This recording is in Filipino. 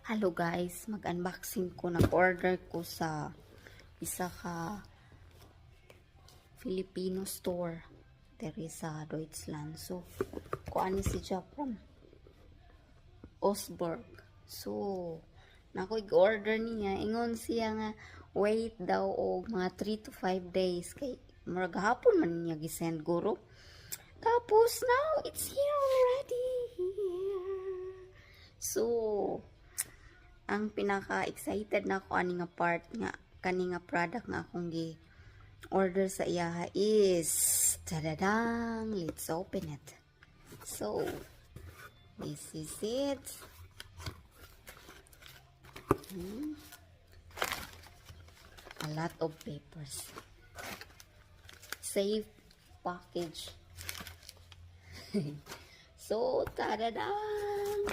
Hello guys, mag-unboxing ko. Nag-order ko sa isa ka Filipino store diri sa Deutschland. So, kuan ni si from Osborg. So, nako-order niya. Ingon siya nga wait daw og mga 3 to 5 days kay murag hapon man niya gisend guro. Tapos now it's here already. So, ang pinaka-excited na ako ani nga part nga kani nga product nga akong gi order sa iyaha is tadadang, let's open it. So this is it. A lot of papers, safe package. So tadadang,